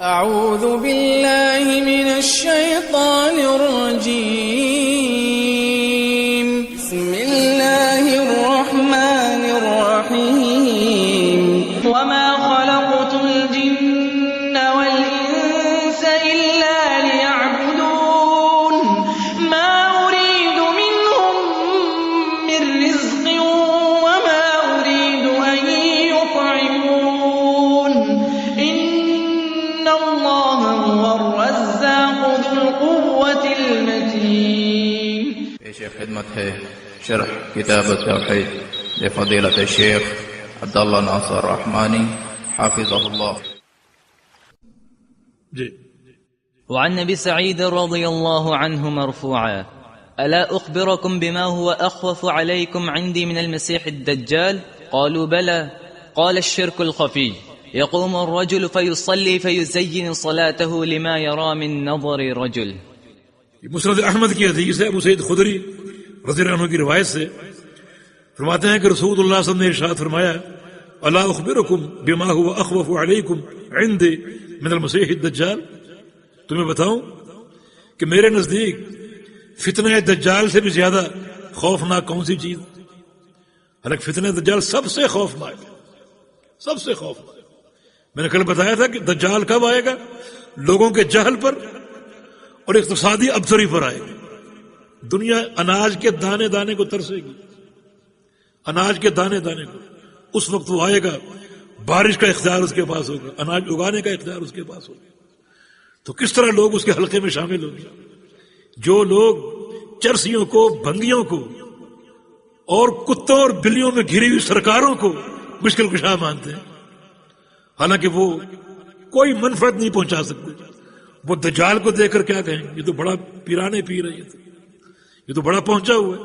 أعوذ بالله من الشيطان الرجيم. بسم الله الرحمن الرحيم. وما خلقت الجن والإنس إلا ليعبدون ما أريد منهم من رزق وما أريد أن يطعمون إن الله هو الرزاق ذو القوة المتين. پیش خدمت ہے شرح کتاب التوحید لفضیلۃ الشیخ عبداللہ ناصر رحمانی حافظہ اللہ. جی. وعن ابي سعيد رضي الله عنه مرفوعا: ألا أخبركم بما هو أخوف عليكم عندي من المسيح الدجال؟ قالوا بلى. قال: الشرك الخفي، يقوم الرجل فيصلي فيزين صلاته لما يرى من نظر رجل. مسند احمد کی حدیث ہے. ابو سعید خدری رضی اللہ عنہ کی روایت سے فرماتے ہیں کہ رسول اللہ صلی اللہ علیہ وسلم نے ارشاد فرمایا: الا اخبرکم بما هو اخوف علیکم عندي من المسیح الدجال، تمہیں بتاؤں کہ میرے نزدیک فتنہ دجال سے بھی زیادہ خوفناک کون سی چیز؟ حالانکہ فتنہ دجال سب سے خوفناک ہے، سب سے خوفناک. میں نے کل بتایا تھا کہ دجال کب آئے گا؟ لوگوں کے جہل پر اور اقتصادی ابتری پر آئے گا. دنیا اناج کے دانے دانے کو ترسے گی، اناج کے دانے دانے کو. اس وقت وہ آئے گا، بارش کا اختیار اس کے پاس ہوگا، اناج اگانے کا اختیار اس کے پاس ہوگا. تو کس طرح لوگ اس کے حلقے میں شامل ہوں گے؟ جو لوگ چرسیوں کو، بھنگیوں کو اور کتوں اور بلیوں میں گھری ہوئی سرکاروں کو مشکل کشا مانتے ہیں، حالانکہ وہ کوئی منفعت نہیں پہنچا سکتے. وہ دجال کو دیکھ کر کیا کہیں؟ یہ تو بڑا پیرانے پی رہے ہیں، یہ تو بڑا پہنچا ہوا ہے.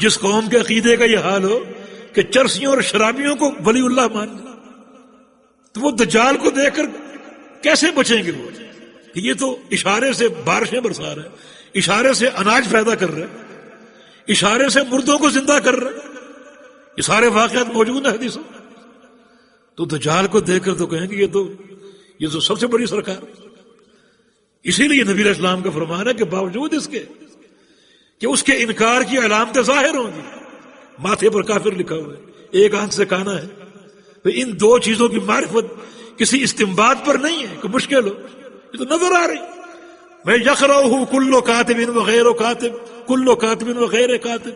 جس قوم کے عقیدے کا یہ حال ہو کہ چرسیوں اور شرابیوں کو ولی اللہ مان لیں، تو وہ دجال کو دیکھ کر کیسے بچیں گے؟ وہ کہ یہ تو اشارے سے بارشیں برسا رہا ہے، اشارے سے اناج پیدا کر رہا ہے، اشارے سے مردوں کو زندہ کر رہا ہے. یہ سارے واقعات موجود ہیں حدیثوں. تو دجال کو دیکھ کر تو کہیں گے یہ تو سب سے بڑی سرکار. اسی لیے نبی علیہ السلام کا فرمان ہے کہ باوجود اس کے کہ اس کے انکار کی علامتیں ظاہر ہوں گی. ماتھے پر کافر لکھا ہوا ہے، ایک آنکھ سے کانا ہے. تو ان دو چیزوں کی معرفت کسی استنباط پر نہیں ہے کہ مشکل ہو، یہ تو نظر آ رہی. میں یقرأہ کل کاتب وغیر کاتب، کل کاتب وغیر کاتب.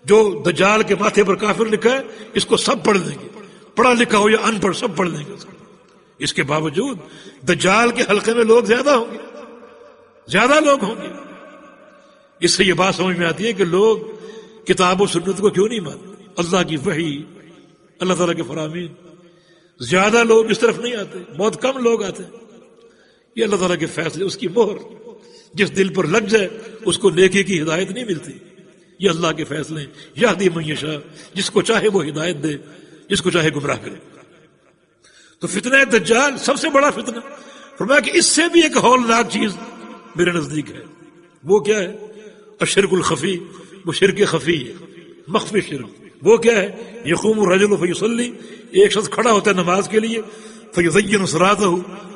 جو دجال کے ماتھے پر کافر لکھا ہے اس کو سب پڑھ لیں گے، پڑھا لکھا ہو یا ان پڑھ سب پڑھ لیں گے. اس کے باوجود دجال کے حلقے میں لوگ زیادہ ہوں گے، زیادہ لوگ ہوں گے. اس سے یہ بات سمجھ میں آتی ہے کہ لوگ کتاب و سنت کو کیوں نہیں مانتے. اللہ کی وحی، اللہ تعالیٰ کے فرامین، زیادہ لوگ اس طرف نہیں آتے، بہت کم لوگ آتے ہیں. یہ اللہ تعالیٰ کے فیصلے، اس کی مہر جس دل پر لگ جائے اس کو نیکی کی ہدایت نہیں ملتی. یہ اللہ کے فیصلے. یہدی من یشاء، جس کو چاہے وہ ہدایت دے، جس کو چاہے گمراہ کرے. تو فتنہ دجال سب سے بڑا فتنہ. فرمایا کہ اس سے بھی ایک ہولناک چیز میرے نزدیک ہے. وہ کیا ہے؟ الشرک الخفی. وہ شرک خفی ہے، مخفی شرک. وہ کیا ہے؟ یقوم الرجل فیصلی، ایک شخص کھڑا ہوتا ہے نماز کے لیے، فیزین صلاۃہ،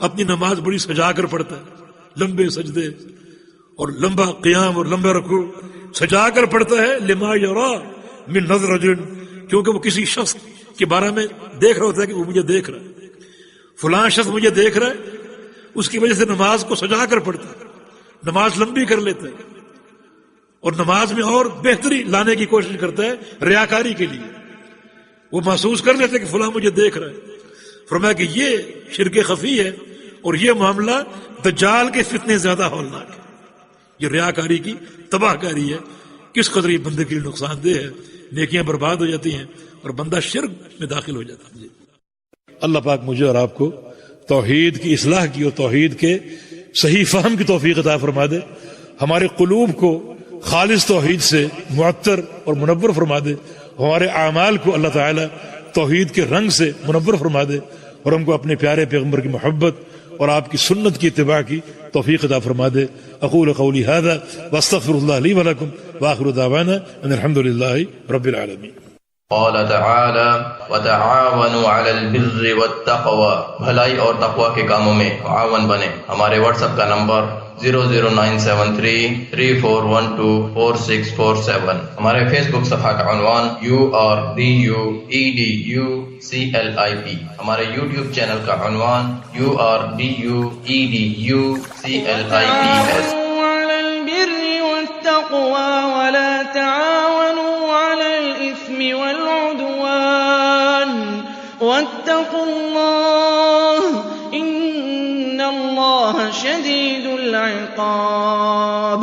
اپنی نماز بڑی سجا کر پڑھتا ہے، لمبے سجدے اور لمبا قیام اور لمبا رکوع سجا کر پڑھتا ہے. لما یرا من نظر رجل، کیونکہ وہ کسی شخص کے بارے میں دیکھ رہا ہوتا ہے کہ وہ مجھے دیکھ رہا ہے، فلاں شخص مجھے دیکھ رہا ہے. اس کی وجہ سے نماز کو سجا کر پڑھتا ہے، نماز لمبی کر لیتا ہے اور نماز میں اور بہتری لانے کی کوشش کرتا ہے ریاکاری کے لیے. وہ محسوس کر لیتے کہ فلاں مجھے دیکھ رہا ہے. فرمایا کہ یہ شرک خفی ہے اور یہ معاملہ دجال کے فتنے زیادہ ہولناک ہے. یہ ریاکاری کی تباہ کاری ہے. کس قدر یہ بندے کے لیے نقصان دہ ہے. نیکیاں برباد ہو جاتی ہیں اور بندہ شرک میں داخل ہو جاتا ہے. اللہ پاک مجھے اور آپ کو توحید کی اصلاح کی اور توحید کے صحیح فہم کی توفیق عطا فرما دے. ہمارے قلوب کو خالص توحید سے معطر اور منور فرما دے. ہمارے اعمال کو اللہ تعالی توحید کے رنگ سے منور فرما دے اور ہم کو اپنے پیارے پیغمبر کی محبت اور آپ کی سنت کی اتباع کی توفیق عطا فرما دے. اقول قولی ھذا واستغفر اللہ لی ولکم واخر دعوانا ان الحمد للہ رب العالمین. قال تعالی وتعاونوا علی البر والتقوی، بھلائی اور تقوی کے کاموں میں معاون بنے۔ ہمارے واٹس ایپ کا نمبر 0097334124647۔ ہمارے فیس بک صفحہ کا عنوان URDUEDUCLIP۔ ہمارے یوٹیوب چینل کا عنوان URDUEDUCLIPS۔ على البر والتقوى ولا تعاونوا على الإثم والعدوان واتقوا الله إن الله شديد العقاب